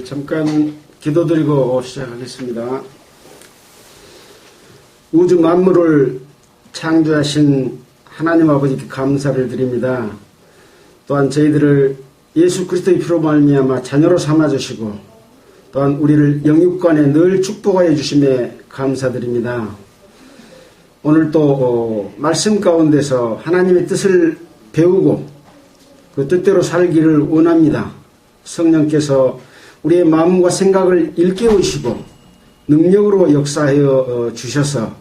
잠깐 기도드리고 시작하겠습니다. 우주 만물을 창조하신 하나님 아버지께 감사를 드립니다. 또한 저희들을 예수 그리스도의 피로 말미암아 자녀로 삼아주시고 또한 우리를 영육간에 늘 축복하여 주심에 감사드립니다. 오늘 또 말씀 가운데서 하나님의 뜻을 배우고 그 뜻대로 살기를 원합니다. 성령께서 우리의 마음과 생각을 일깨우시고 능력으로 역사하여 주셔서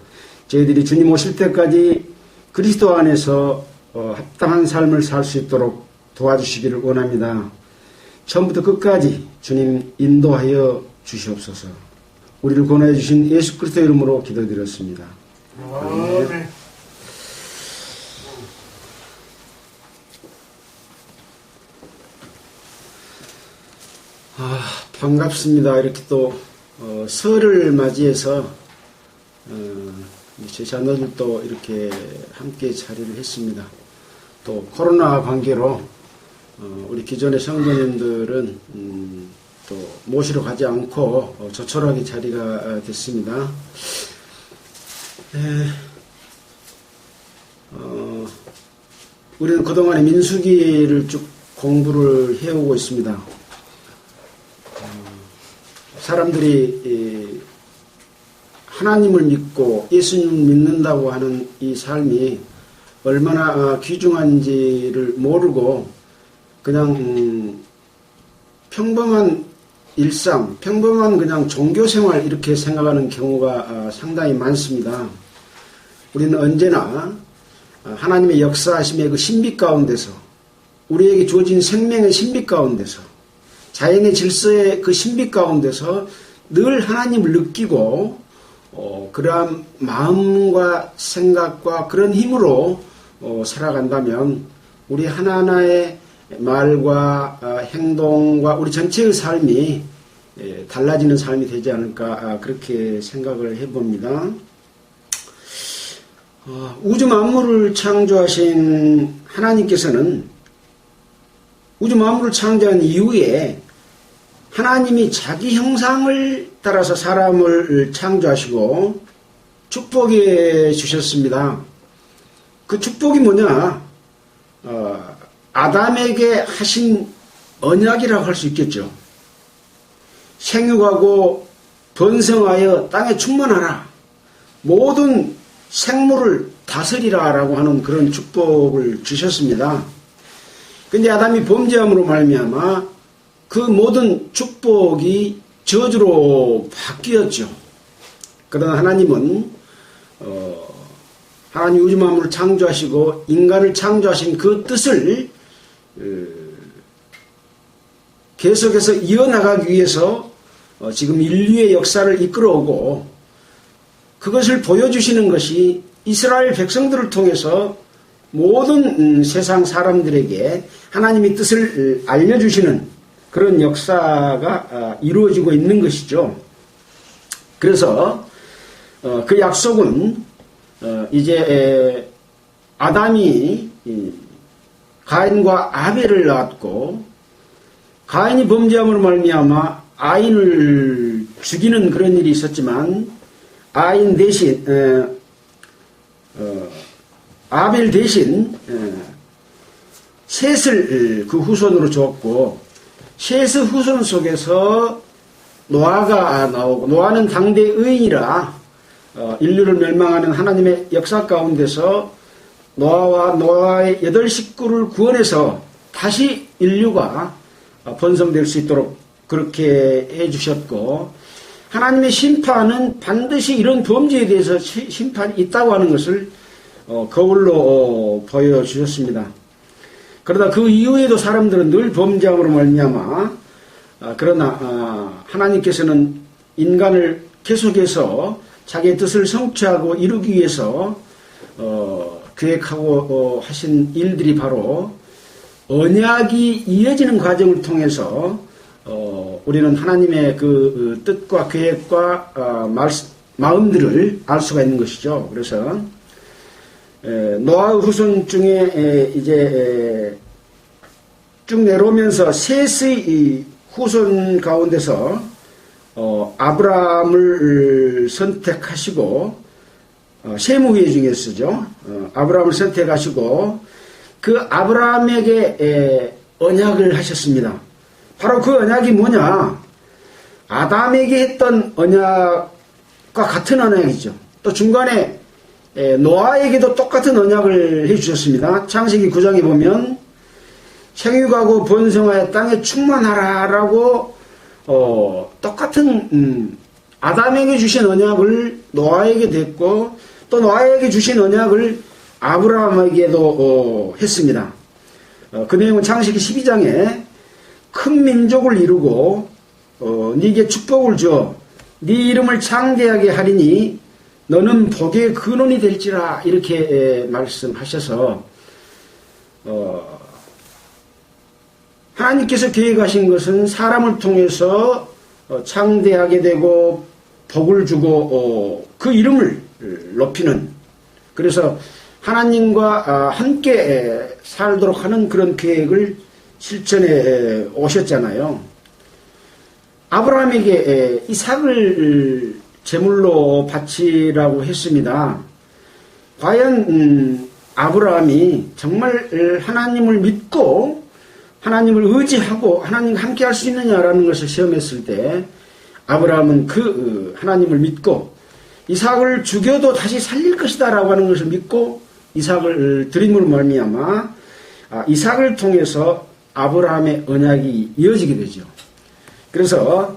저희들이 주님 오실 때까지 그리스도 안에서 합당한 삶을 살 수 있도록 도와주시기를 원합니다. 처음부터 끝까지 주님 인도하여 주시옵소서. 우리를 권하여 주신 예수 그리스도 이름으로 기도드렸습니다. 아멘. 반갑습니다. 이렇게 또 설을 맞이해서 제 자녀들도 이렇게 함께 자리를 했습니다. 또 코로나 관계로 우리 기존의 성도님들은 또 모시러 가지 않고 조촐하게 자리가 됐습니다. 우리는 그동안에 민수기를 쭉 공부를 해오고 있습니다. 사람들이 하나님을 믿고 예수님을 믿는다고 하는 이 삶이 얼마나 귀중한지를 모르고 그냥 평범한 일상, 평범한 그냥 종교생활 이렇게 생각하는 경우가 상당히 많습니다. 우리는 언제나 하나님의 역사하심의 그 신비 가운데서 우리에게 주어진 생명의 신비 가운데서 자연의 질서의 그 신비 가운데서 늘 하나님을 느끼고 그러한 마음과 생각과 그런 힘으로 살아간다면 우리 하나하나의 말과 행동과 우리 전체의 삶이 달라지는 삶이 되지 않을까 그렇게 생각을 해봅니다. 우주 만물을 창조하신 하나님께서는 우주 만물을 창조한 이후에 하나님이 자기 형상을 따라서 사람을 창조하시고 축복해 주셨습니다. 그 축복이 뭐냐? 아담에게 하신 언약이라고 할 수 있겠죠. 생육하고 번성하여 땅에 충만하라. 모든 생물을 다스리라 라고 하는 그런 축복을 주셨습니다. 근데 아담이 범죄함으로 말미암아 그 모든 축복이 저주로 바뀌었죠. 그러나 하나님은 하나님 우주 만물을 창조하시고 인간을 창조하신 그 뜻을 계속해서 이어나가기 위해서 지금 인류의 역사를 이끌어오고 그것을 보여주시는 것이 이스라엘 백성들을 통해서 모든 세상 사람들에게 하나님의 뜻을 알려주시는 그런 역사가 이루어지고 있는 것이죠. 그래서 그 약속은 이제 아담이 가인과 아벨을 낳았고 가인이 범죄함으로 말미암아 아인을 죽이는 그런 일이 있었지만 아인 대신 아벨 대신 셋을 그 후손으로 주었고 셋의 후손 속에서 노아가 나오고 노아는 당대 의인이라 인류를 멸망하는 하나님의 역사 가운데서 노아와 노아의 8 식구를 구원해서 다시 인류가 번성될 수 있도록 그렇게 해주셨고 하나님의 심판은 반드시 이런 범죄에 대해서 심판이 있다고 하는 것을 거울로 보여주셨습니다. 그러다 그 이후에도 사람들은 늘 범죄함으로 말미암아 그러나 하나님께서는 인간을 계속해서 자기의 뜻을 성취하고 이루기 위해서 계획하고 하신 일들이 바로 언약이 이어지는 과정을 통해서 우리는 하나님의 그 뜻과 계획과 마음들을 알 수가 있는 것이죠. 그래서 노아의 후손 중에 이제 쭉 내려오면서 셋의 후손 가운데서 아브라함을 선택하시고 세무회 중에 쓰죠. 아브라함을 선택하시고 그 아브라함에게 언약을 하셨습니다. 바로 그 언약이 뭐냐? 아담에게 했던 언약과 같은 언약이죠. 또 중간에 노아에게도 똑같은 언약을 해주셨습니다. 창세기 9장에 보면 생육하고 번성하여 땅에 충만하라라고 똑같은 아담에게 주신 언약을 노아에게 됐고 또 노아에게 주신 언약을 아브라함에게도 했습니다. 그 내용은 창세기 12장에 큰 민족을 이루고 네게 축복을 줘 네 이름을 창대하게 하리니 너는 복의 근원이 될지라 이렇게 말씀하셔서 하나님께서 계획하신 것은 사람을 통해서 창대하게 되고 복을 주고 그 이름을 높이는 그래서 하나님과 함께 살도록 하는 그런 계획을 실천해 오셨잖아요. 아브라함에게 이삭을 제물로 바치라고 했습니다. 과연 아브라함이 정말 하나님을 믿고 하나님을 의지하고 하나님과 함께 할 수 있느냐라는 것을 시험했을 때 아브라함은 그 하나님을 믿고 이삭을 죽여도 다시 살릴 것이다 라고 하는 것을 믿고 이삭을 드림으로 말미암아 이삭을 통해서 아브라함의 언약이 이어지게 되죠. 그래서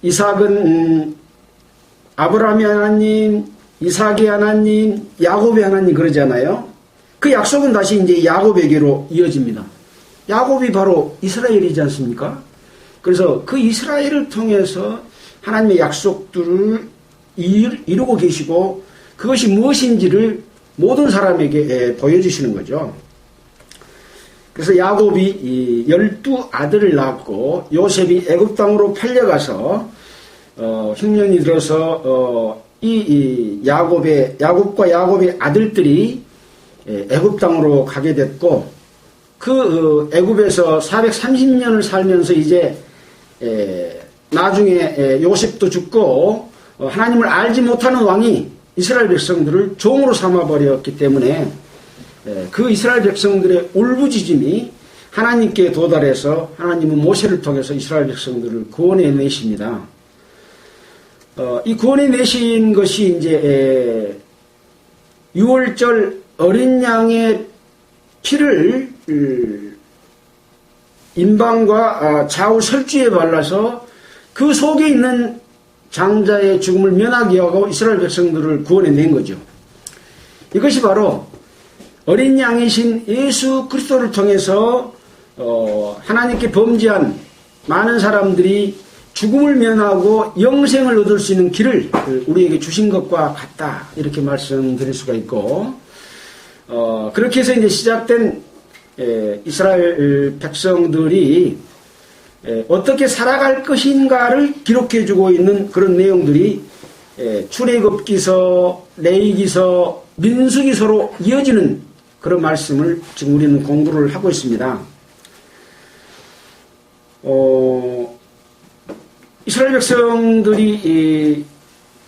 이삭은 아브라함의 하나님, 이삭의 하나님, 야곱의 하나님 그러잖아요. 그 약속은 다시 이제 야곱에게로 이어집니다. 야곱이 바로 이스라엘이지 않습니까? 그래서 그 이스라엘을 통해서 하나님의 약속들을 이루고 계시고 그것이 무엇인지를 모든 사람에게 보여주시는 거죠. 그래서 야곱이 12아들을 낳았고 요셉이 애굽 땅으로 팔려가서 흉년이 들어서 이 야곱과 야곱의 아들들이 애굽 땅으로 가게 됐고 그 애굽에서 430년을 살면서 이제 나중에 요셉도 죽고 하나님을 알지 못하는 왕이 이스라엘 백성들을 종으로 삼아버렸기 때문에 그 이스라엘 백성들의 울부짖음이 하나님께 도달해서 하나님은 모세를 통해서 이스라엘 백성들을 구원해 내십니다. 이 구원해 내신 것이 이제 6월절 어린 양의 피를 임방과 좌우 설주에 발라서 그 속에 있는 장자의 죽음을 면하게 하고 이스라엘 백성들을 구원해 낸 거죠. 이것이 바로 어린 양이신 예수 그리스도를 통해서 하나님께 범죄한 많은 사람들이 죽음을 면하고 영생을 얻을 수 있는 길을 우리에게 주신 것과 같다 이렇게 말씀드릴 수가 있고 그렇게 해서 이제 시작된 이스라엘 백성들이 어떻게 살아갈 것인가를 기록해주고 있는 그런 내용들이 출애굽기서, 레위기서, 민수기서로 이어지는 그런 말씀을 지금 우리는 공부를 하고 있습니다. 이스라엘 백성들이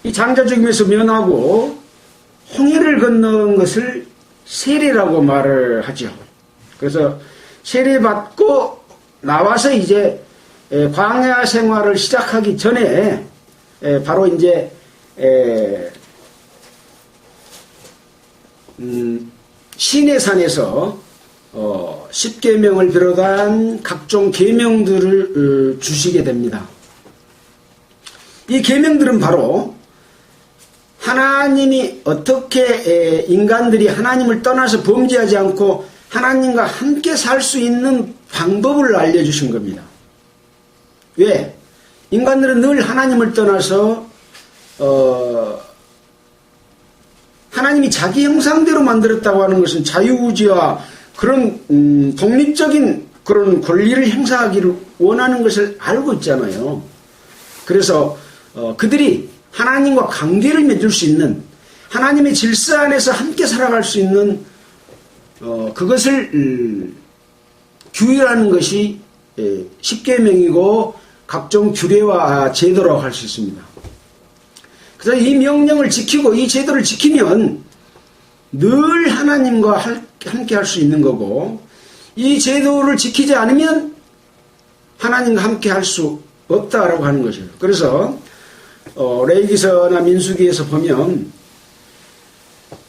이 장자 죽임에서 면하고 홍해를 건넌 것을 세례라고 말을 하죠. 그래서 세례받고 나와서 이제 광야 생활을 시작하기 전에 바로 이제 시내산에서 10계명을 비롯한 각종 계명들을 주시게 됩니다. 이 계명들은 바로 하나님이 어떻게 인간들이 하나님을 떠나서 범죄하지 않고 하나님과 함께 살 수 있는 방법을 알려주신 겁니다. 왜? 인간들은 늘 하나님을 떠나서 하나님이 자기 형상대로 만들었다고 하는 것은 자유의지와 그런 독립적인 그런 권리를 행사하기를 원하는 것을 알고 있잖아요. 그래서 그들이 하나님과 관계를 맺을 수 있는 하나님의 질서 안에서 함께 살아갈 수 있는 그것을 규율하는 것이 십계명이고 각종 규례와 제도라고 할 수 있습니다. 그래서 이 명령을 지키고 이 제도를 지키면 늘 하나님과 함께 할 수 있는 거고, 이 제도를 지키지 않으면 하나님과 함께 할 수 없다라고 하는 것이에요. 그래서 레위기서나 민수기에서 보면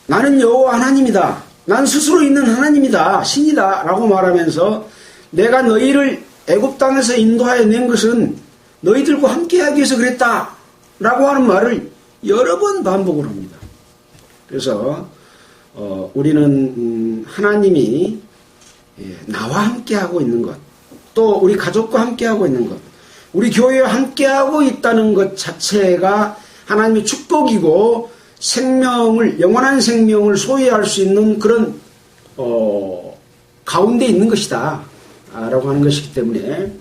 나는 여호와 하나님이다, 난 스스로 있는 하나님이다, 신이다 라고 말하면서 내가 너희를 애굽 땅에서 인도하여 낸 것은 너희들과 함께하기 위해서 그랬다 라고 하는 말을 여러 번 반복을 합니다. 그래서 우리는 하나님이 나와 함께하고 있는 것, 또 우리 가족과 함께하고 있는 것, 우리 교회와 함께하고 있다는 것 자체가 하나님의 축복이고 영원한 생명을 소유할 수 있는 그런 가운데 있는 것이다 라고 하는 것이기 때문에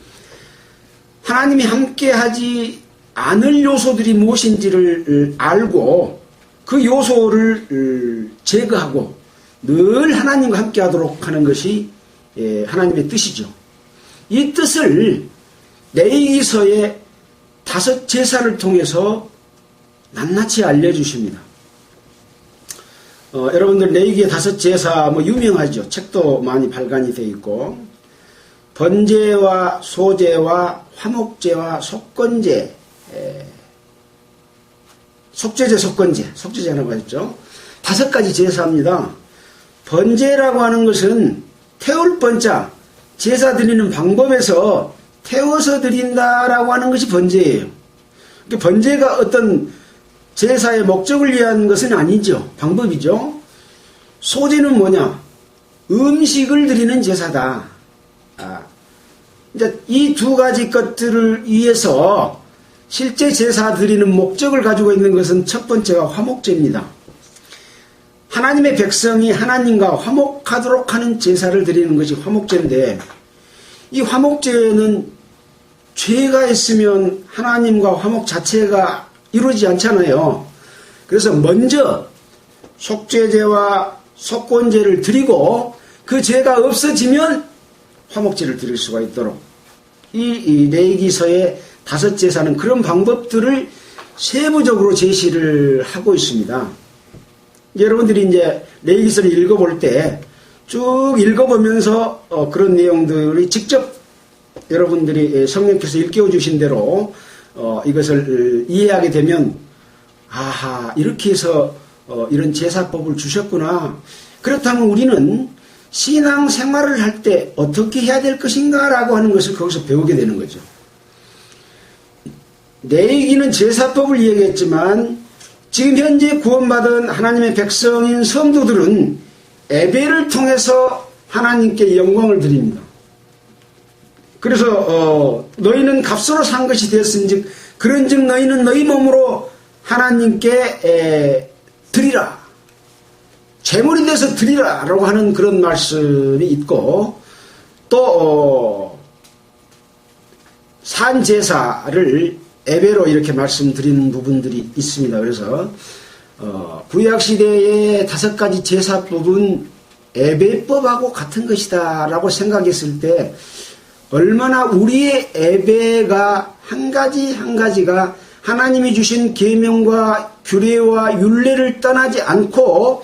하나님이 함께하지 않을 요소들이 무엇인지를 알고 그 요소를 제거하고 늘 하나님과 함께하도록 하는 것이 하나님의 뜻이죠. 이 뜻을 레위기서의 5 제사를 통해서 낱낱이 알려주십니다. 여러분들 레위기의 5 제사 유명하죠. 책도 많이 발간이 되어 있고, 번제와 소제와 화목제와 속건제, 속죄제라고 했죠. 5가지 제사입니다. 번제라고 하는 것은 태울 번자, 제사 드리는 방법에서 태워서 드린다라고 하는 것이 번제예요. 번제가 어떤 제사의 목적을 위한 것은 아니죠. 방법이죠. 소제는 뭐냐? 음식을 드리는 제사다. 이제 이 2가지 것들을 위해서 실제 제사 드리는 목적을 가지고 있는 것은 첫 번째가 화목제입니다. 하나님의 백성이 하나님과 화목하도록 하는 제사를 드리는 것이 화목제인데, 이 화목제는 죄가 있으면 하나님과 화목 자체가 이루어지지 않잖아요. 그래서 먼저 속죄제와 속건제를 드리고 그 죄가 없어지면 화목제를 드릴 수가 있도록 이 레위기서의 5 제사는 그런 방법들을 세부적으로 제시를 하고 있습니다. 여러분들이 이제 레위기서를 읽어볼 때 쭉 읽어보면서 그런 내용들이 직접 여러분들이 성령께서 일깨워 주신 대로 이것을 이해하게 되면, 아하, 이렇게 해서 이런 제사법을 주셨구나. 그렇다면 우리는 신앙 생활을 할 때 어떻게 해야 될 것인가 라고 하는 것을 거기서 배우게 되는 거죠. 레위기는 제사법을 이야기했지만 지금 현재 구원받은 하나님의 백성인 성도들은 예배를 통해서 하나님께 영광을 드립니다. 그래서 너희는 값으로 산 것이 되었은즉 그런즉 너희는 너희 몸으로 하나님께 드리라, 제물이 돼서 드리라 라고 하는 그런 말씀이 있고, 또 산제사를 예배로 이렇게 말씀드리는 부분들이 있습니다. 그래서 구약시대의 5가지 제사법은 예배법하고 같은 것이다 라고 생각했을 때 얼마나 우리의 예배가 한 가지 한 가지가 하나님이 주신 계명과 규례와 율례를 떠나지 않고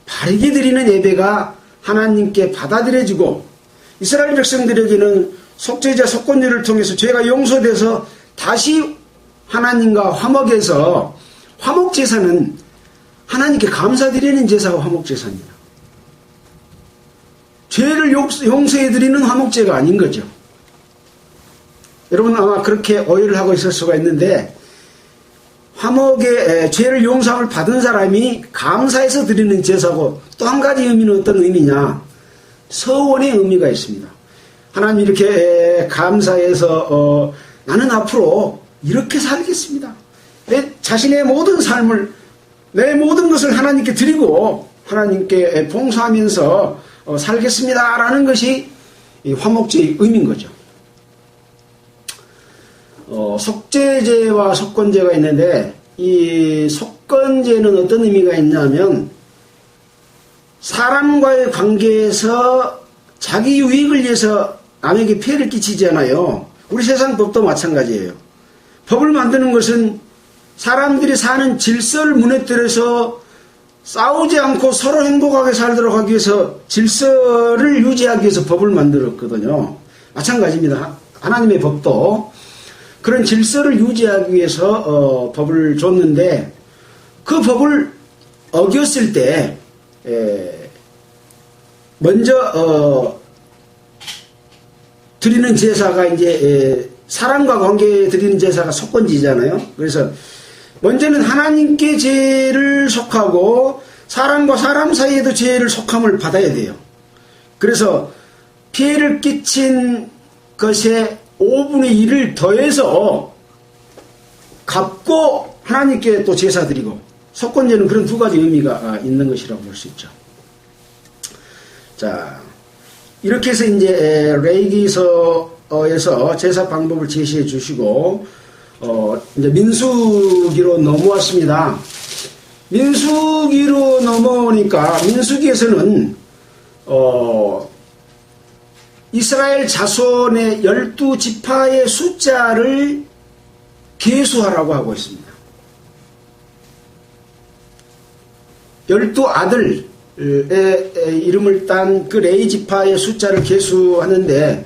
바르게 드리는 예배가 하나님께 받아들여지고, 이스라엘 백성들에게는 속죄자 속건제를 통해서 죄가 용서돼서 다시 하나님과 화목해서, 화목제사는 하나님께 감사드리는 제사가 화목제사입니다. 죄를 용서해드리는 화목제가 아닌 거죠. 여러분 아마 그렇게 오해를 하고 있을 수가 있는데, 화목의 죄를 용서함을 받은 사람이 감사해서 드리는 제사고, 또 한 가지 의미는 어떤 의미냐? 서원의 의미가 있습니다. 하나님 이렇게 감사해서 나는 앞으로 이렇게 살겠습니다. 내 자신의 모든 삶을, 내 모든 것을 하나님께 드리고 하나님께 봉사하면서 살겠습니다 라는 것이 이 화목제의 의미인 거죠. 속죄제와 속건제가 있는데, 이 속건제는 어떤 의미가 있냐면 사람과의 관계에서 자기 유익을 위해서 남에게 피해를 끼치잖아요. 우리 세상 법도 마찬가지예요. 법을 만드는 것은 사람들이 사는 질서를 무너뜨려서 싸우지 않고 서로 행복하게 살도록 하기 위해서 질서를 유지하기 위해서 법을 만들었거든요. 마찬가지입니다. 하나님의 법도 그런 질서를 유지하기 위해서 법을 줬는데 그 법을 어겼을 때 먼저 드리는 제사가 이제 사람과 관계에 드리는 제사가 속건지잖아요. 그래서 먼저는 하나님께 죄를 속하고 사람과 사람 사이에도 죄를 속함을 받아야 돼요. 그래서 피해를 끼친 것에 5분의 1을 더해서 갚고 하나님께 또 제사 드리고, 속건제는 그런 두 가지 의미가 있는 것이라고 볼 수 있죠. 자, 이렇게 해서 이제 레위기서에서 제사 방법을 제시해 주시고 이제 민수기로 넘어왔습니다. 민수기로 넘어오니까 민수기에서는 이스라엘 자손의 12지파의 숫자를 계수하라고 하고 있습니다. 12아들의 이름을 딴 그 레위지파의 숫자를 계수하는데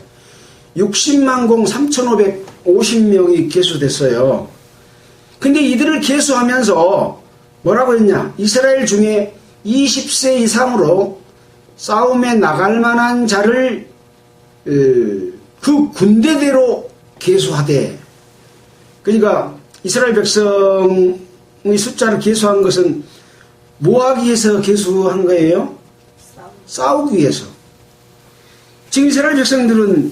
60만 3,550명이 계수됐어요. 근데 이들을 계수하면서 뭐라고 했냐? 이스라엘 중에 20세 이상으로 싸움에 나갈 만한 자를 그 군대대로 계수하되, 그러니까 이스라엘 백성의 숫자를 계수한 것은 뭐 하기 위해서 계수한 거예요? 싸우기 위해서. 지금 이스라엘 백성들은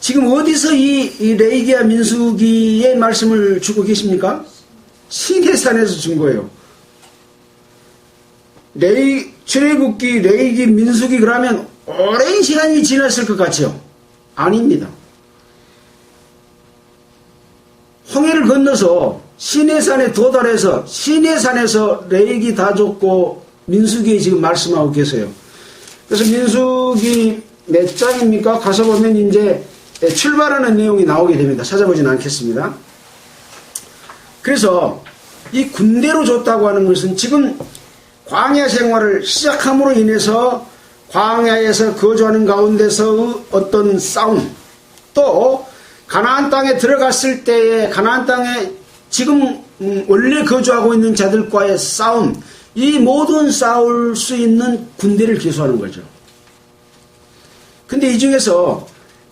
지금 어디서 이 레위기와 민수기의 말씀을 주고 계십니까? 시내산에서 준 거예요. 출애굽기, 레위기, 민수기 그러면 오랜 시간이 지났을 것 같죠? 아닙니다. 홍해를 건너서 시내산에 도달해서 시내산에서 레위기 다 줬고 민수기에 지금 말씀하고 계세요. 그래서 민수기 몇 장입니까? 가서 보면 이제 출발하는 내용이 나오게 됩니다. 찾아보진 않겠습니다. 그래서 이 군대로 줬다고 하는 것은 지금 광야 생활을 시작함으로 인해서 광야에서 거주하는 가운데서 어떤 싸움, 또 가나안 땅에 들어갔을 때에 가나안 땅에 지금 원래 거주하고 있는 자들과의 싸움, 이 모든 싸울 수 있는 군대를 계수하는 거죠. 근데 이 중에서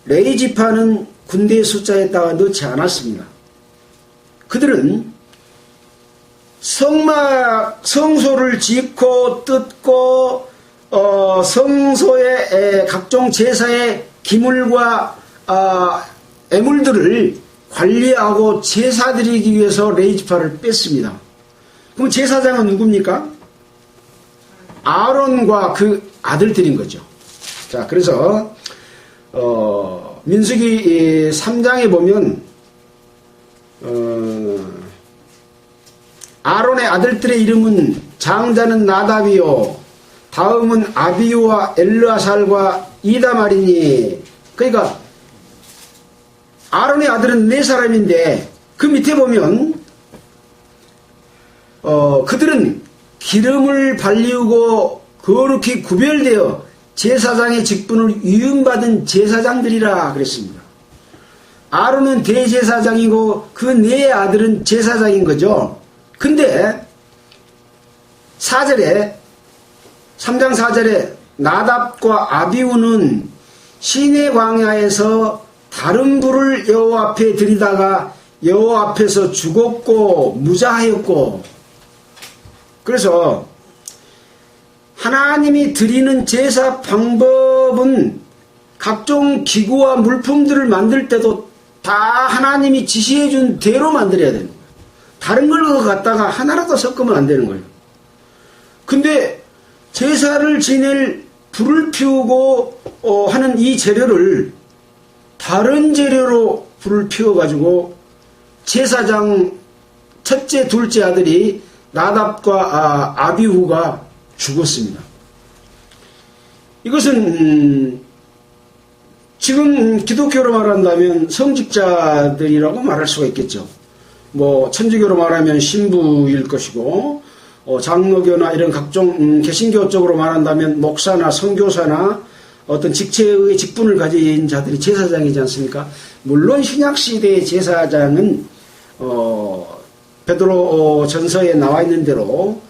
레위지파는 군대의 숫자에다가 넣지 않았습니다. 그들은 성소를 짓고 뜯고 성소의 각종 제사의 기물과 애물들을 관리하고 제사 드리기 위해서 레위지파를 뺐습니다. 그럼 제사장은 누굽니까? 아론과 그 아들들인 거죠. 자, 그래서 민수기 3장에 보면 아론의 아들들의 이름은 장자는 나답이요, 다음은 아비우와 엘르아살과 이다말이니. 그러니까 아론의 아들은 4사람인데 그 밑에 보면 그들은 기름을 발리우고 거룩히 구별되어 제사장의 직분을 위임받은 제사장들이라 그랬습니다. 아론은 대제사장이고 그 4 아들은 제사장인 거죠. 근데 3장 4절에 나답과 아비우는 시내 광야에서 다른 불을 여호와 앞에 들이다가 여호와 앞에서 죽었고 무자하였고, 그래서 하나님이 드리는 제사 방법은 각종 기구와 물품들을 만들 때도 다 하나님이 지시해 준 대로 만들어야 되는 거예요. 다른 걸 갖다가 하나라도 섞으면 안 되는 거예요. 근데 제사를 지낼 불을 피우고 하는 이 재료를 다른 재료로 불을 피워가지고 제사장 첫째, 둘째 아들이 나답과 아비후가 죽었습니다. 이것은 지금 기독교로 말한다면 성직자들이라고 말할 수가 있겠죠. 뭐 천주교로 말하면 신부일 것이고, 장로교나 이런 각종 개신교 쪽으로 말한다면 목사나 선교사나 어떤 직체의 직분을 가진 자들이 제사장이지 않습니까? 물론 신약시대의 제사장은 베드로 전서에 나와 있는 대로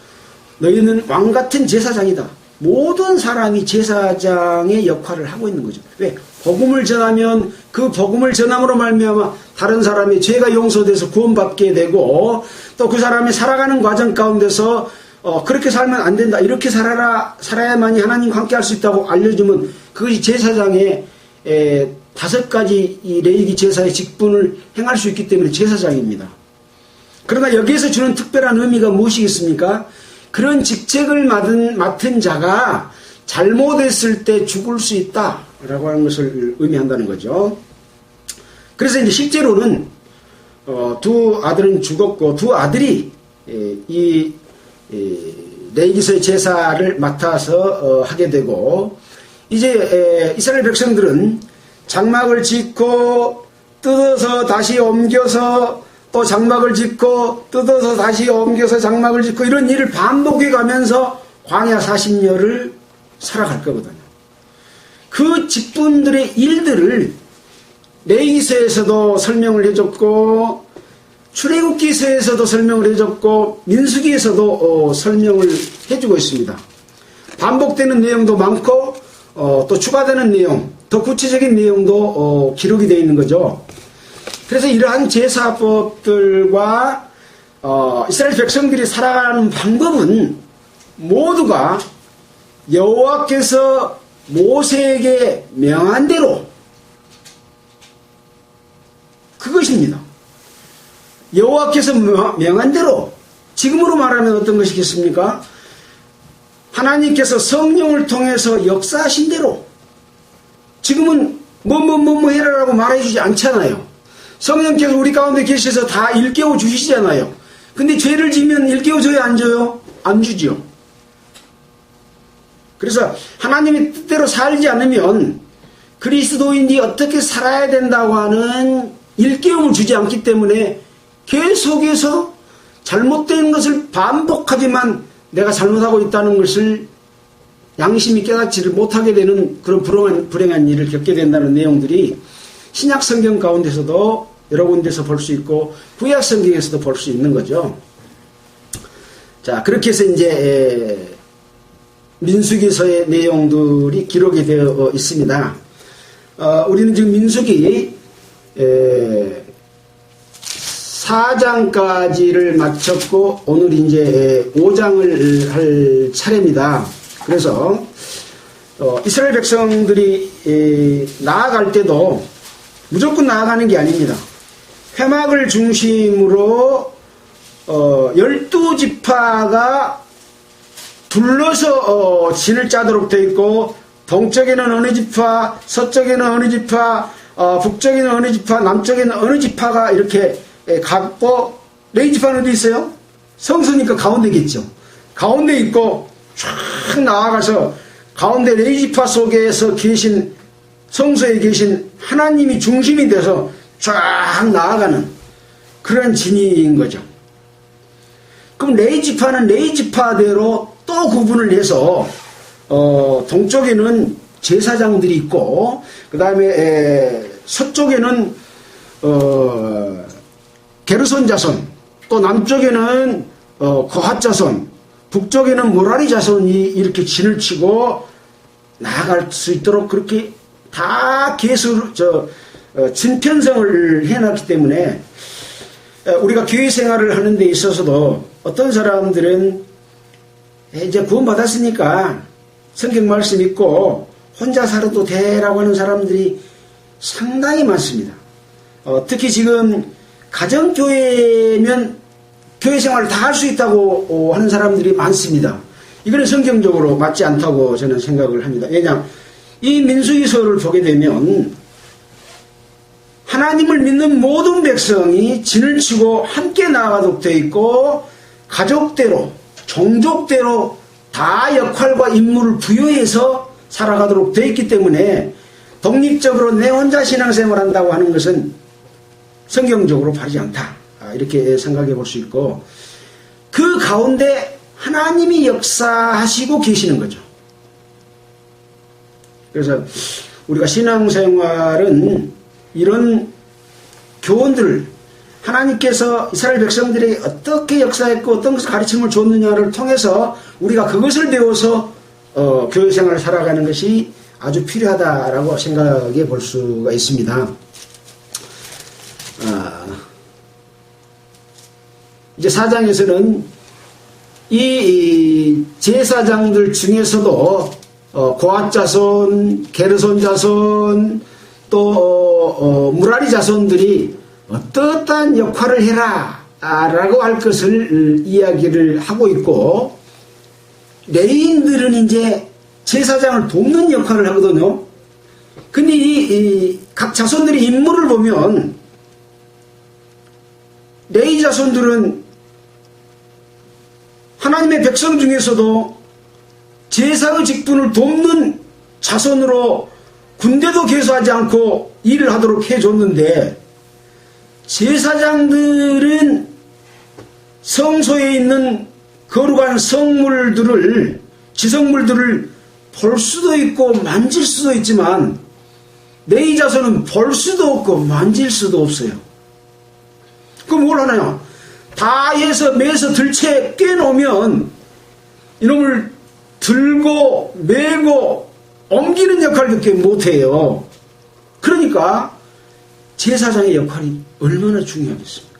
너희는 왕같은 제사장이다. 모든 사람이 제사장의 역할을 하고 있는 거죠. 왜? 복음을 전하면 그 복음을 전함으로 말미암아 다른 사람의 죄가 용서돼서 구원받게 되고, 또 그 사람이 살아가는 과정 가운데서 그렇게 살면 안 된다, 이렇게 살아야만이 하나님과 함께 할 수 있다고 알려주면 그것이 제사장의 5가지 이 레위기 제사의 직분을 행할 수 있기 때문에 제사장입니다. 그러나 여기에서 주는 특별한 의미가 무엇이겠습니까? 그런 직책을 맡은 자가 잘못했을 때 죽을 수 있다라고 하는 것을 의미한다는 거죠. 그래서 이제 실제로는 두 아들은 죽었고, 두 아들이 이 레위기서의 제사를 맡아서 하게 되고, 이제 이스라엘 백성들은 장막을 짓고 뜯어서 다시 옮겨서 또 장막을 짓고 뜯어서 다시 옮겨서 장막을 짓고 이런 일을 반복해 가면서 광야 40년을 살아갈 거거든요. 그 직분들의 일들을 레위기서에서도 설명을 해줬고, 출애굽기서에서도 설명을 해줬고, 민수기에서도 설명을 해주고 있습니다. 반복되는 내용도 많고, 또 추가되는 내용, 더 구체적인 내용도 기록이 되어 있는 거죠. 그래서 이러한 제사법들과 이스라엘 백성들이 살아가는 방법은 모두가 여호와께서 모세에게 명한 대로, 그것입니다. 여호와께서 명한 대로, 지금으로 말하면 어떤 것이겠습니까? 하나님께서 성령을 통해서 역사하신 대로. 지금은 뭐 해라라고 말해주지 않잖아요. 성령께서 우리 가운데 계셔서 다 일깨워 주시잖아요. 근데 죄를 지면 일깨워줘요, 안 줘요? 안 주죠. 그래서 하나님의 뜻대로 살지 않으면 그리스도인이 어떻게 살아야 된다고 하는 일깨움을 주지 않기 때문에 계속해서 잘못된 것을 반복하지만 내가 잘못하고 있다는 것을 양심이 깨닫지를 못하게 되는 그런 불행한 일을 겪게 된다는 내용들이 신약 성경 가운데서도 여러 군데서 볼 수 있고 구약 성경에서도 볼 수 있는 거죠. 자, 그렇게 해서 이제 민수기서의 내용들이 기록이 되어 있습니다. 우리는 지금 민수기 4장까지를 마쳤고 오늘 이제 5장을 할 차례입니다. 그래서 이스라엘 백성들이 나아갈 때도 무조건 나아가는 게 아닙니다. 회막을 중심으로 12지파가 둘러서 진을 짜도록 되어 있고, 동쪽에는 어느 지파, 서쪽에는 어느 지파, 북쪽에는 어느 지파, 남쪽에는 어느 지파가 이렇게 갖고, 레위지파는 어디 있어요? 성소니까 가운데겠죠. 가운데 있고 쫙 나아가서 가운데 레위지파 속에서 계신, 성소에 계신 하나님이 중심이 돼서 쫙 나아가는 그런 진이인 거죠. 그럼 레위지파는 레위지파대로 또 구분을 해서 동쪽에는 제사장들이 있고, 그 다음에 서쪽에는 게르손 자손, 또 남쪽에는 거핫 자손, 북쪽에는 모라리 자손이 이렇게 진을 치고 나아갈 수 있도록 그렇게 다 진편성을 해놨기 때문에 우리가 교회 생활을 하는 데 있어서도 어떤 사람들은 이제 구원받았으니까 성경 말씀 읽고 혼자 살아도 돼라고 하는 사람들이 상당히 많습니다. 특히 지금 가정교회면 교회 생활을 다 할 수 있다고 하는 사람들이 많습니다. 이거는 성경적으로 맞지 않다고 저는 생각을 합니다. 왜냐하면 이 민수기서를 보게 되면 하나님을 믿는 모든 백성이 진을 치고 함께 나아가도록 되어 있고, 가족대로, 종족대로 다 역할과 임무를 부여해서 살아가도록 되어 있기 때문에 독립적으로 내 혼자 신앙생활을 한다고 하는 것은 성경적으로 바르지 않다. 이렇게 생각해 볼 수 있고, 그 가운데 하나님이 역사하시고 계시는 거죠. 그래서 우리가 신앙생활은 이런 교훈들을 하나님께서 이스라엘 백성들에게 어떻게 역사했고 어떤 것을 가르침을 줬느냐를 통해서 우리가 그것을 배워서 교회 생활을 살아가는 것이 아주 필요하다라고 생각해 볼 수가 있습니다. 이제 4장에서는 이 제사장들 중에서도 고앗 자손, 게르손 자손, 또 무라리 자손들이 어떠한 역할을 해라 라고 할 것을 이야기를 하고 있고, 레위인들은 이제 제사장을 돕는 역할을 하거든요. 근데 이 각 자손들의 인물을 보면 레위 자손들은 하나님의 백성 중에서도 제사의 직분을 돕는 자손으로 군대도 개수하지 않고 일을 하도록 해줬는데, 제사장들은 성소에 있는 거룩한 성물들을, 지성물들을 볼 수도 있고 만질 수도 있지만 레위 자손은 볼 수도 없고 만질 수도 없어요. 그럼 뭘 하나요? 다 해서 매서 들채 꿰놓으면 이놈을 들고 메고 옮기는 역할밖에 못해요. 그러니까 제사장의 역할이 얼마나 중요하겠습니까?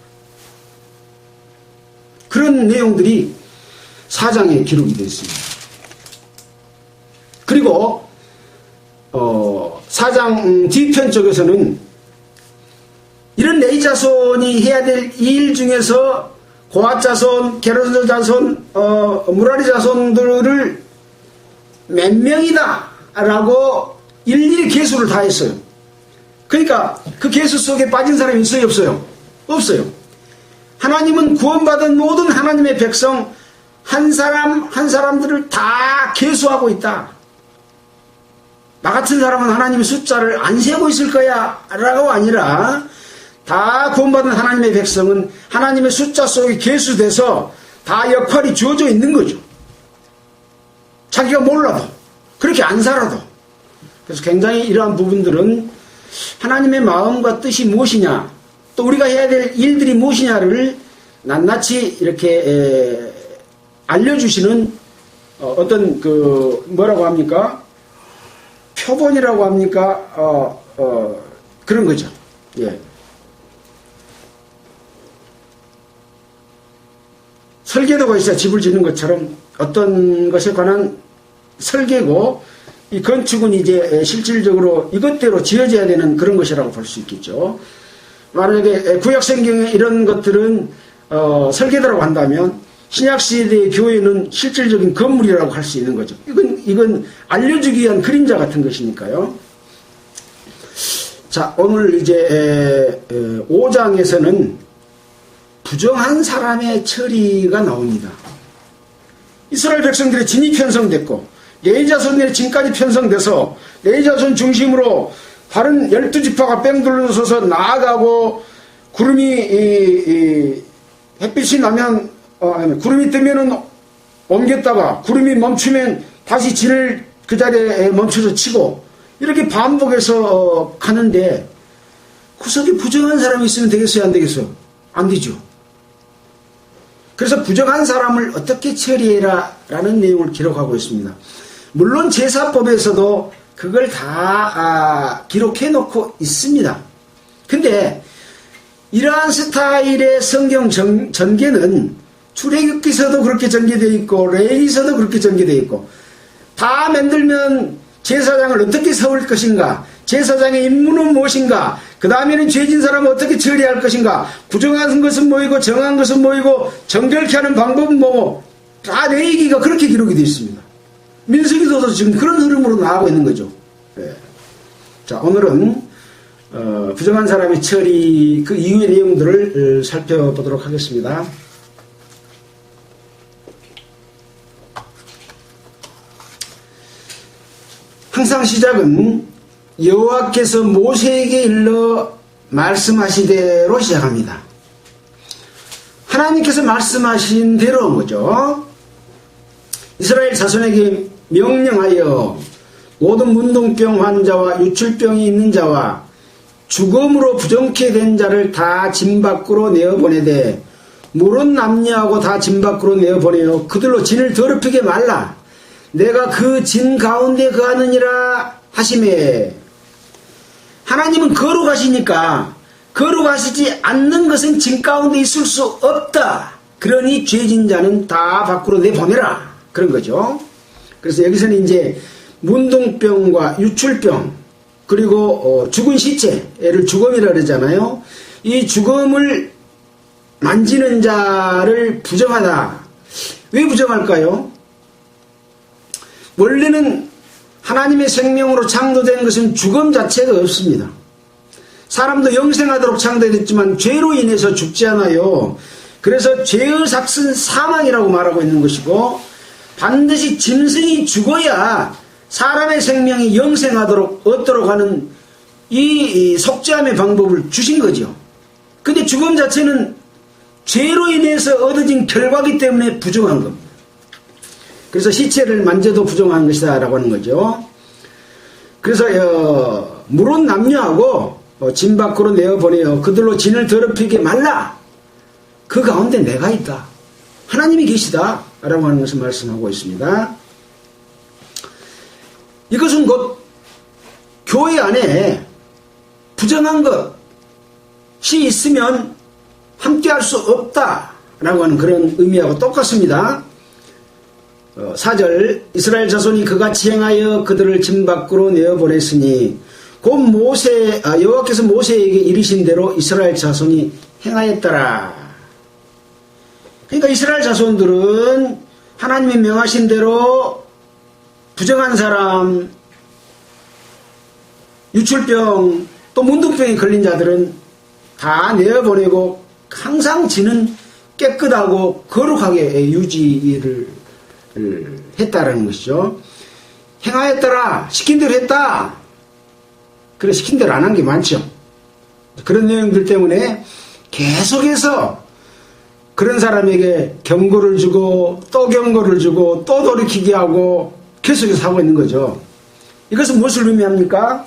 그런 내용들이 4장에 기록이 되어 있습니다. 그리고 4장 뒤편 쪽에서는 이런 레위 자손이 해야 될 일 중에서 고앗 자손, 게르손 자손, 무라리 자손들을 몇 명이다 라고 일일이 계수를 다 했어요. 그러니까 그 계수 속에 빠진 사람이 있어요, 없어요? 없어요. 하나님은 구원받은 모든 하나님의 백성 한 사람 한 사람들을 다 계수하고 있다. 나 같은 사람은 하나님의 숫자를 안 세고 있을 거야 라고 아니라, 다 구원받은 하나님의 백성은 하나님의 숫자 속에 계수돼서 다 역할이 주어져 있는 거죠. 자기가 몰라도, 그렇게 안 살아도. 그래서 굉장히 이러한 부분들은 하나님의 마음과 뜻이 무엇이냐, 또 우리가 해야 될 일들이 무엇이냐를 낱낱이 이렇게 알려주시는 어떤 뭐라고 합니까? 표본이라고 합니까? 그런 거죠. 예. 설계도가 있어야 집을 짓는 것처럼 어떤 것에 관한 설계고, 이 건축은 이제 실질적으로 이것대로 지어져야 되는 그런 것이라고 볼 수 있겠죠. 만약에 구약성경에 이런 것들은 설계도라고 한다면 신약시대의 교회는 실질적인 건물이라고 할 수 있는 거죠. 이건 알려주기 위한 그림자 같은 것이니까요. 자, 오늘 이제 5장에서는 부정한 사람의 처리가 나옵니다. 이스라엘 백성들의 진이 편성됐고 레위 자손의 진까지 편성돼서 레위 자손 중심으로 다른 12지파가 뺑 둘러서서 나아가고, 구름이 햇빛이 나면 구름이 뜨면은 옮겼다가 구름이 멈추면 다시 진을 그 자리에 멈춰서 치고, 이렇게 반복해서 가는데 그 속에 부정한 사람이 있으면 되겠어요, 안 되겠어요? 안 되죠. 그래서 부정한 사람을 어떻게 처리해라 라는 내용을 기록하고 있습니다. 물론 제사법에서도 그걸 다 기록해 놓고 있습니다. 근데 이러한 스타일의 성경 전개는 출애굽기서도 그렇게 전개되어 있고 레위기서도 그렇게 전개되어 있고, 다 만들면 제사장을 어떻게 세울 것인가, 제사장의 임무는 무엇인가, 그 다음에는 죄진 사람을 어떻게 처리할 것인가, 부정한 것은 뭐이고 정한 것은 뭐이고 정결케 하는 방법은 뭐고, 다 레위기가 그렇게 기록이 되어 있습니다. 민수기도도 지금 그런 흐름으로 나가고 있는 거죠. 네. 자, 오늘은 부정한 사람의 처리 그 이후의 내용들을 살펴보도록 하겠습니다. 항상 시작은 여호와께서 모세에게 일러 말씀하시대로 시작합니다. 하나님께서 말씀하신 대로인 거죠. 이스라엘 자손에게 명령하여 모든 문둥병 환자와 유출병이 있는 자와 죽음으로 부정케 된 자를 다 진 밖으로 내어보내되 물은 남녀하고 다 진 밖으로 내어보내어 그들로 진을 더럽히게 말라. 내가 그 진 가운데 거하느니라 하시매. 하나님은 거룩하시니까 거룩하시지 않는 것은 진 가운데 있을 수 없다. 그러니 죄진 자는 다 밖으로 내보내라. 그런 거죠. 그래서 여기서는 이제 문둥병과 유출병 그리고 죽은 시체를 죽음이라 그러잖아요. 이 죽음을 만지는 자를 부정하다. 왜 부정할까요? 원래는 하나님의 생명으로 창조된 것은 죽음 자체가 없습니다. 사람도 영생하도록 창조됐지만 죄로 인해서 죽지 않아요. 그래서 죄의 삭은 사망이라고 말하고 있는 것이고 반드시 짐승이 죽어야 사람의 생명이 영생하도록 얻도록 하는 이 속죄함의 방법을 주신 거죠. 근데 죽음 자체는 죄로 인해서 얻어진 결과이기 때문에 부정한 겁니다. 그래서 시체를 만져도 부정한 것이다 라고 하는 거죠. 그래서 물은 남녀하고 진 밖으로 내어보내어 그들로 진을 더럽히게 말라. 그 가운데 내가 있다. 하나님이 계시다 라고 하는 것을 말씀하고 있습니다. 이것은 곧 교회 안에 부정한 것이 있으면 함께할 수 없다라고 하는 그런 의미하고 똑같습니다. 4절 이스라엘 자손이 그같이 행하여 그들을 진 밖으로 내어보냈으니 곧 여호와께서 모세에게 이르신 대로 이스라엘 자손이 행하였더라. 그러니까 이스라엘 자손들은 하나님이 명하신 대로 부정한 사람, 유출병, 또 문둥병에 걸린 자들은 다 내어보내고 항상 지는 깨끗하고 거룩하게 유지를 했다라는 것이죠. 행하였더라. 시킨 대로 했다. 그래 시킨 대로 안 한 게 많죠. 그런 내용들 때문에 계속해서 그런 사람에게 경고를 주고 또 경고를 주고 또 돌이키게 하고 계속해서 하고 있는 거죠. 이것은 무엇을 의미합니까?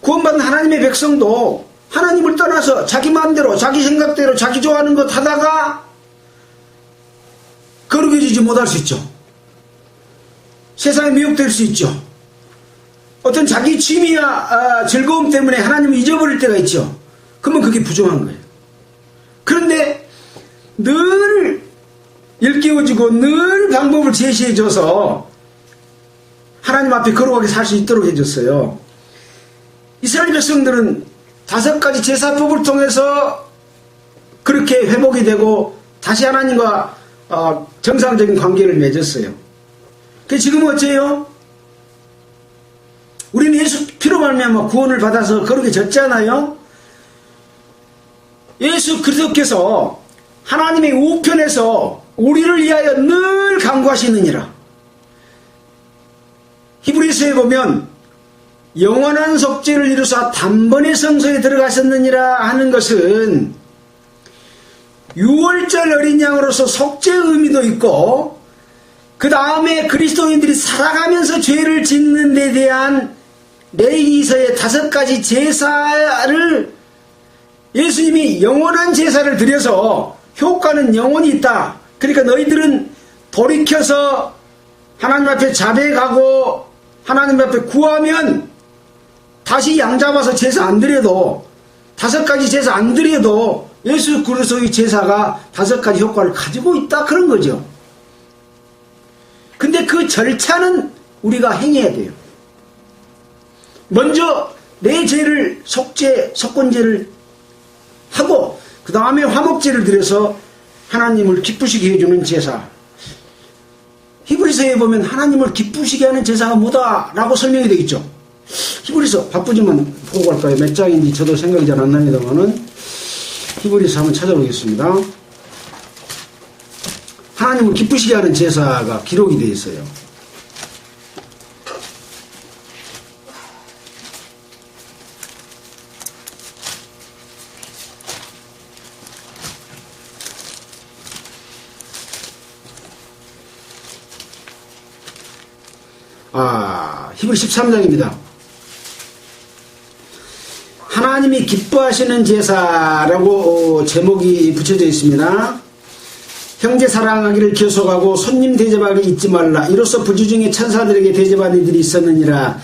구원받은 하나님의 백성도 하나님을 떠나서 자기 마음대로 자기 생각대로 자기 좋아하는 것 하다가 거룩해지지 못할 수 있죠. 세상에 미혹될 수 있죠. 어떤 자기 취미와 즐거움 때문에 하나님을 잊어버릴 때가 있죠. 그러면 그게 부정한 거예요. 그런데 늘 일깨워주고 늘 방법을 제시해줘서 하나님 앞에 거룩하게 살 수 있도록 해줬어요. 이스라엘 백성들은 5가지 제사법을 통해서 그렇게 회복이 되고 다시 하나님과 정상적인 관계를 맺었어요. 그 지금은 어째요? 우리는 예수 피로 말미암아 구원을 받아서 거룩해졌잖아요. 예수 그리스도께서 하나님의 우편에서 우리를 위하여 늘 간구하시느니라. 히브리서에 보면 영원한 속죄를 이루사 단번에 성소에 들어가셨느니라 하는 것은 6월절 어린 양으로서 속죄의 의미도 있고 그 다음에 그리스도인들이 살아가면서 죄를 짓는 데 대한 레위기서의 5가지 제사를 예수님이 영원한 제사를 드려서 효과는 영원히 있다. 그러니까 너희들은 돌이켜서 하나님 앞에 자백하고 하나님 앞에 구하면 다시 양 잡아서 제사 안 드려도 5가지 제사 안 드려도 예수 그리스도의 제사가 5가지 효과를 가지고 있다 그런 거죠. 근데 그 절차는 우리가 행해야 돼요. 먼저 내 죄를 속건제를 하고 그 다음에 화목제를 드려서 하나님을 기쁘시게 해주는 제사. 히브리서에 보면 하나님을 기쁘시게 하는 제사가 뭐다라고 설명이 되겠죠. 히브리서 바쁘지만 보고 갈까요? 몇 장인지 저도 생각이 잘 안 납니다만은 히브리서 한번 찾아보겠습니다. 하나님을 기쁘시게 하는 제사가 기록이 되어 있어요. 히브리 13장입니다. 하나님이 기뻐하시는 제사라고 제목이 붙여져 있습니다. 형제 사랑하기를 교속하고 손님 대접하기 잊지 말라. 이로써 부주 중에 천사들에게 대접하는 이들이 있었느니라.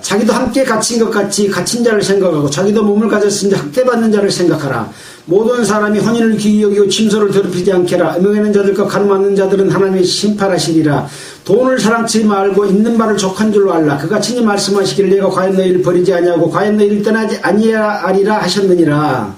자기도 함께 갇힌 것 같이 갇힌 자를 생각하고 자기도 몸을 가졌으니 학대받는 자를 생각하라. 모든 사람이 혼인을 귀히 여기고 침소를 더럽히지 않게라. 음행하는 자들과 가늠하는 자들은 하나님이 심판하시리라. 돈을 사랑치 말고 있는 바를 족한 줄로 알라. 그가 친히 말씀하시기를 내가 과연 너희를 버리지 아니하고 과연 너희를 떠나지 아니하리라 하셨느니라.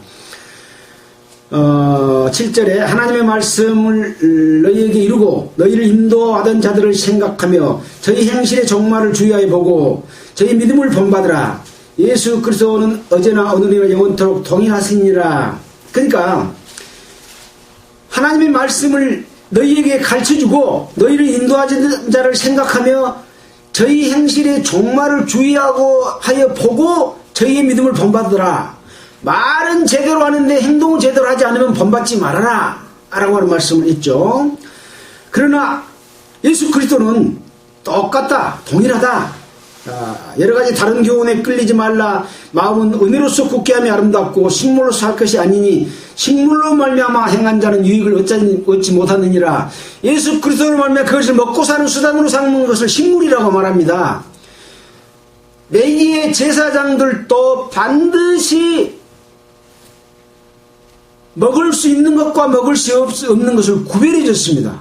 7절에 하나님의 말씀을 너희에게 이루고 너희를 인도하던 자들을 생각하며 저희 행실의 종말을 주의하여 보고 저희 믿음을 본받으라. 예수 그리스도는 어제나 오늘이나 영원토록 동일하시니라. 그러니까 하나님의 말씀을 너희에게 가르쳐주고 너희를 인도하던 자를 생각하며 저희 행실의 종말을 주의하고 하여 보고 저희의 믿음을 본받으라. 말은 제대로 하는데 행동은 제대로 하지 않으면 본받지 말아라 라고 하는 말씀을 했죠. 그러나 예수 그리스도는 똑같다, 동일하다. 여러가지 다른 교훈에 끌리지 말라. 마음은 은혜로서 굳게 함이 아름답고 식물로서 할 것이 아니니 식물로 말미암아 행한 자는 유익을 얻지 못하느니라. 예수 그리스도로 말미암아 그것을 먹고 사는 수단으로 삼는 것을 식물이라고 말합니다. 레위의 제사장들도 반드시 먹을 수 있는 것과 먹을 수 없는 것을 구별해 줬습니다.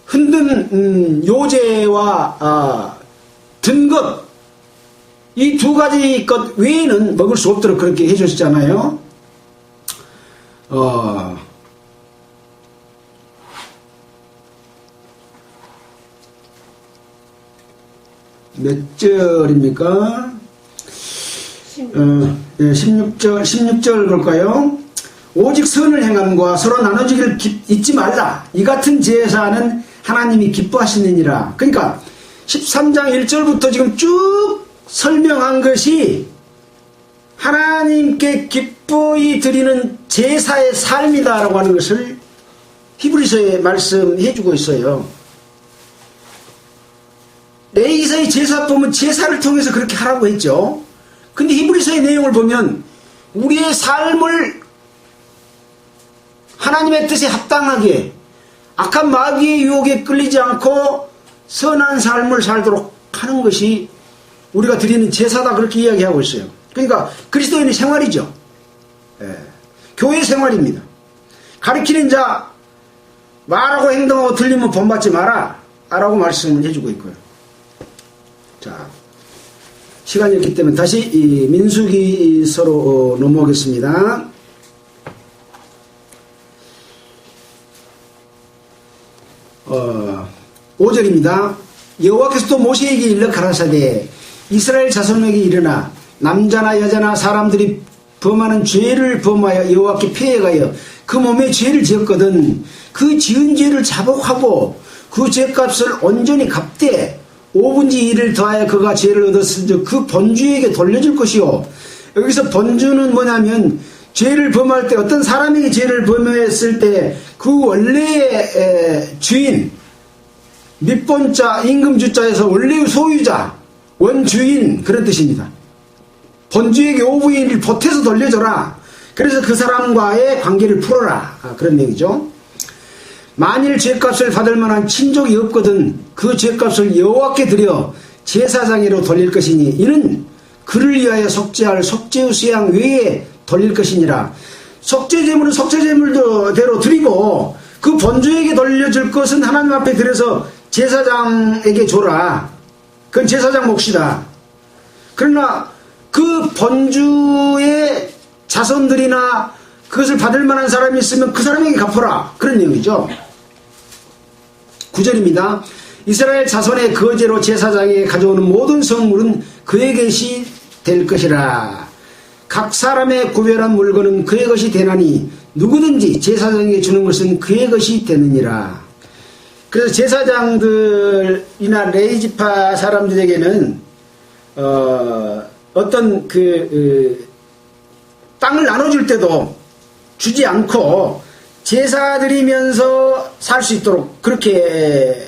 흔든 요제와 든 것, 이 두 가지 것 외에는 먹을 수 없도록 그렇게 해줬잖아요. 몇 절입니까? 16절 볼까요? 오직 선을 행함과 서로 나눠주기를 잊지 말라. 이 같은 제사는 하나님이 기뻐하시느니라. 그러니까 13장 1절부터 지금 쭉 설명한 것이 하나님께 기뻐히 드리는 제사의 삶이다라고 하는 것을 히브리서에 말씀해주고 있어요. 레위기서의 제사법은 제사를 통해서 그렇게 하라고 했죠. 근데 히브리서의 내용을 보면 우리의 삶을 하나님의 뜻에 합당하게 악한 마귀의 유혹에 끌리지 않고 선한 삶을 살도록 하는 것이 우리가 드리는 제사다, 그렇게 이야기하고 있어요. 그러니까 그리스도인의 생활이죠. 교회 생활입니다. 가르치는 자 말하고 행동하고 틀리면 본받지 마라 라고 말씀을 해주고 있고요. 자, 시간이 없기 때문에 다시 이 민수기서로 넘어오겠습니다. 5절입니다. 여호와께서 또 모세에게 일러 가라사대 이스라엘 자손에게 일어나 남자나 여자나 사람들이 범하는 죄를 범하여 여호와께 패해가여 그 몸에 죄를 지었거든 그 지은 죄를 자복하고 그 죄값을 온전히 갚되 5분의 1을 더하여 그가 죄를 얻었은즉 그 번주에게 돌려줄 것이요. 여기서 번주는 뭐냐면 죄를 범할 때 어떤 사람에게 죄를 범했을 때 그 원래의 주인 밑번자 임금주자에서 원래의 소유자 원주인 그런 뜻입니다. 번주에게 5분의 1을 보태서 돌려줘라. 그래서 그 사람과의 관계를 풀어라. 그런 얘기죠. 만일 죄값을 받을 만한 친족이 없거든 그 죄값을 여호와께 드려 제사장으로 돌릴 것이니 이는 그를 위하여 속죄할 속죄의 수양 외에 돌릴 것이니라. 속죄제물은 속죄제물대로 드리고 그 번주에게 돌려줄 것은 하나님 앞에 드려서 제사장에게 줘라. 그건 제사장 몫이다. 그러나 그 번주의 자손들이나 그것을 받을 만한 사람이 있으면 그 사람에게 갚아라. 그런 내용이죠. 9절입니다. 이스라엘 자손의 거제로 제사장에게 가져오는 모든 성물은 그의 것이 될 것이라. 각 사람의 구별한 물건은 그의 것이 되나니 누구든지 제사장에게 주는 것은 그의 것이 되느니라. 그래서 제사장들이나 레위지파 사람들에게는 어떤 땅을 나눠줄 때도 주지 않고 제사 드리면서 살 수 있도록 그렇게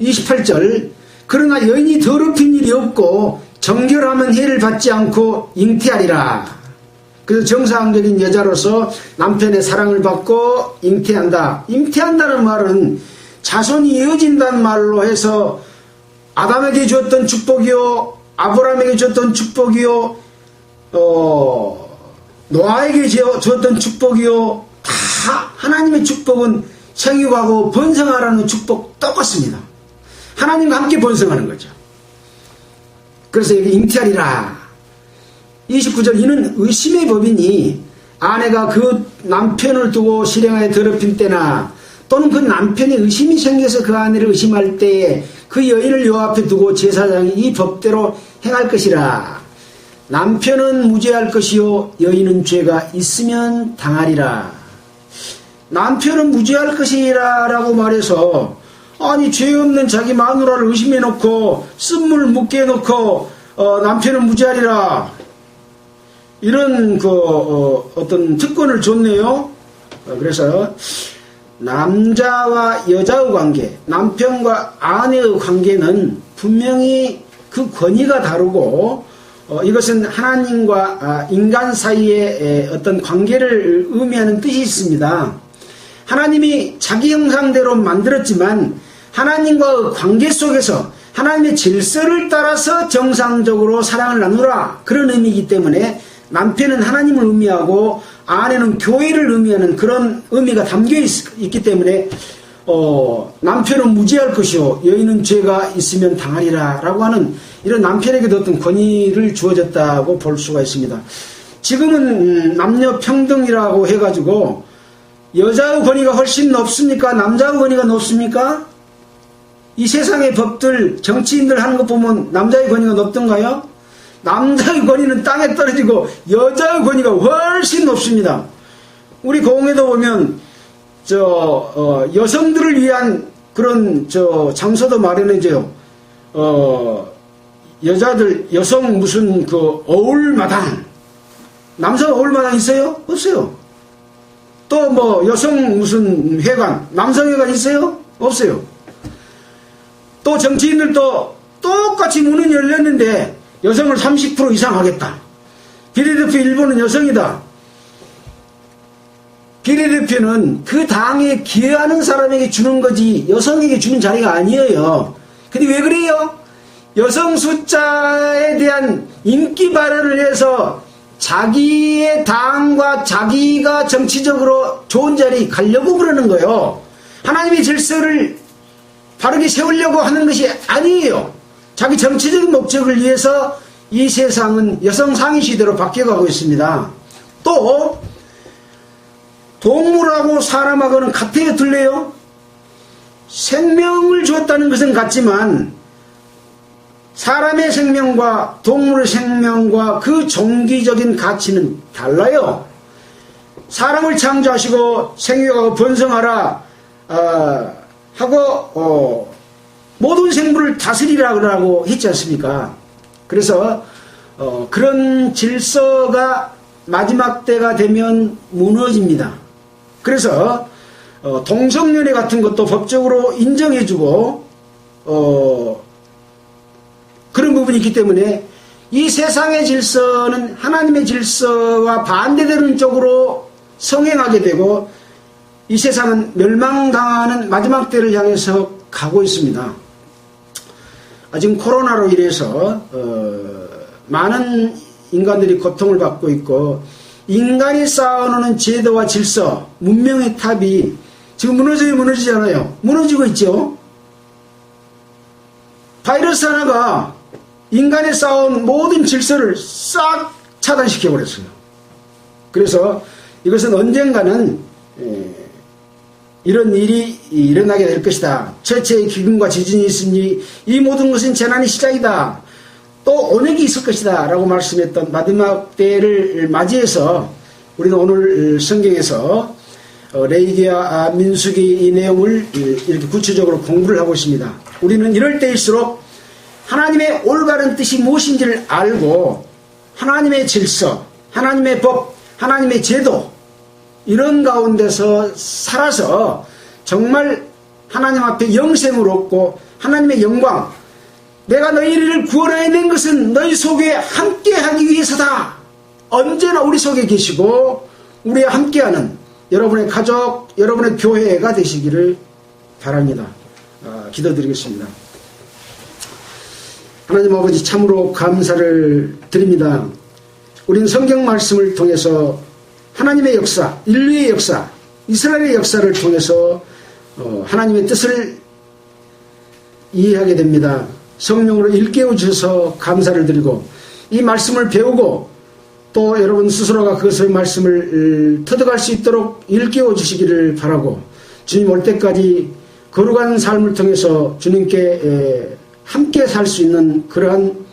28절 그러나 여인이 더럽힌 일이 없고 정결하면 해를 받지 않고 잉태하리라. 그래서 정상적인 여자로서 남편의 사랑을 받고 잉태한다. 잉태한다는 말은 자손이 이어진다는 말로 해서 아담에게 주었던 축복이요, 아브라함에게 주었던 축복이요, 노아에게 주었던 축복이요, 다 하나님의 축복은 생육하고 번성하라는 축복 똑같습니다. 하나님과 함께 번성하는 거죠. 그래서 여기 잉태하리라. 29절 이는 의심의 법이니 아내가 그 남편을 두고 실행하여 더럽힌 때나 또는 그 남편의 의심이 생겨서 그 아내를 의심할 때에 그 여인을 요 앞에 두고 제사장이 이 법대로 행할 것이라. 남편은 무죄할 것이요 여인은 죄가 있으면 당하리라. 남편은 무죄할 것이라 라고 말해서 아니 죄 없는 자기 마누라를 의심해 놓고 쓴물 묻게 해놓고 남편은 무죄하리라 이런 어떤 특권을 줬네요. 그래서 남자와 여자의 관계, 남편과 아내의 관계는 분명히 그 권위가 다르고 이것은 하나님과 인간 사이의 어떤 관계를 의미하는 뜻이 있습니다. 하나님이 자기 형상대로 만들었지만 하나님과의 관계 속에서 하나님의 질서를 따라서 정상적으로 사랑을 나누라 그런 의미이기 때문에 남편은 하나님을 의미하고 아내는 교회를 의미하는 그런 의미가 담겨 있기 때문에 남편은 무죄할 것이요 여인은 죄가 있으면 당하리라 라고 하는 이런 남편에게도 어떤 권위를 주어졌다고 볼 수가 있습니다. 지금은 남녀 평등이라고 해가지고 여자의 권위가 훨씬 높습니까? 남자의 권위가 높습니까? 이 세상의 법들 정치인들 하는 거 보면 남자의 권위가 높던가요? 남자의 권위는 땅에 떨어지고 여자의 권위가 훨씬 높습니다. 우리 공회도 보면 여성들을 위한 그런 장소도 마련해줘요. 여성 무슨 어울마당, 남성 어울마당 있어요? 없어요. 또 여성 무슨 회관, 남성 회관 있어요? 없어요. 또 정치인들도 똑같이 문은 열렸는데 여성을 30% 이상 하겠다. 비례대표 일부는 여성이다. 비례대표는 그 당에 기여하는 사람에게 주는 거지 여성에게 주는 자리가 아니에요. 근데 왜 그래요? 여성 숫자에 대한 인기 발현을 해서 자기의 당과 자기가 정치적으로 좋은 자리 가려고 그러는 거예요. 하나님의 질서를 바르게 세우려고 하는 것이 아니에요. 자기 정치적인 목적을 위해서 이 세상은 여성 상위 시대로 바뀌어가고 있습니다. 또 동물하고 사람하고는 같아요, 틀려요? 생명을 주었다는 것은 같지만 사람의 생명과 동물의 생명과 그 종기적인 가치는 달라요. 사람을 창조하시고 생육하고 번성하라 하고 모든 생물을 다스리라고 했지 않습니까? 그래서 그런 질서가 마지막 때가 되면 무너집니다. 그래서 동성연애 같은 것도 법적으로 인정해주고 그런 부분이 있기 때문에 이 세상의 질서는 하나님의 질서와 반대되는 쪽으로 성행하게 되고 이 세상은 멸망당하는 마지막 때를 향해서 가고 있습니다. 지금 코로나로 인해서 많은 인간들이 고통을 받고 있고 인간이 쌓아놓은 제도와 질서, 문명의 탑이 지금 무너지지 않아요. 무너지고 있죠. 바이러스 하나가 인간이 쌓아온 모든 질서를 싹 차단시켜버렸어요. 그래서 이것은 언젠가는 이런 일이 일어나게 될 것이다. 최초의 기근과 지진이 있으니 이 모든 것은 재난의 시작이다. 또 온역이 있을 것이다 라고 말씀했던 마지막 때를 맞이해서 우리는 오늘 성경에서 레위기와 민수기 이 내용을 이렇게 구체적으로 공부를 하고 있습니다. 우리는 이럴 때일수록 하나님의 올바른 뜻이 무엇인지를 알고 하나님의 질서, 하나님의 법, 하나님의 제도 이런 가운데서 살아서 정말 하나님 앞에 영생을 얻고 하나님의 영광, 내가 너희를 구원해낸 것은 너희 속에 함께하기 위해서다. 언제나 우리 속에 계시고 우리와 함께하는 여러분의 가족, 여러분의 교회가 되시기를 바랍니다. 기도드리겠습니다. 하나님 아버지, 참으로 감사를 드립니다. 우리는 성경 말씀을 통해서 하나님의 역사, 인류의 역사, 이스라엘의 역사를 통해서 하나님의 뜻을 이해하게 됩니다. 성령으로 일깨워 주셔서 감사를 드리고 이 말씀을 배우고 또 여러분 스스로가 그것의 말씀을 터득할 수 있도록 일깨워 주시기를 바라고, 주님 올 때까지 거룩한 삶을 통해서 주님께 함께 살 수 있는 그러한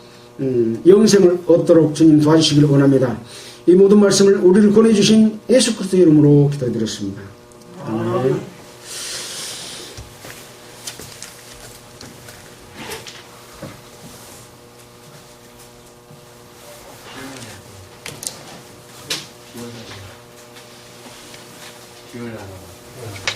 영생을 얻도록 주님 도와주시기를 원합니다. 이 모든 말씀을 우리를 권해주신 예수 그리스도 이름으로 기도드렸습니다. 아멘. 기원하는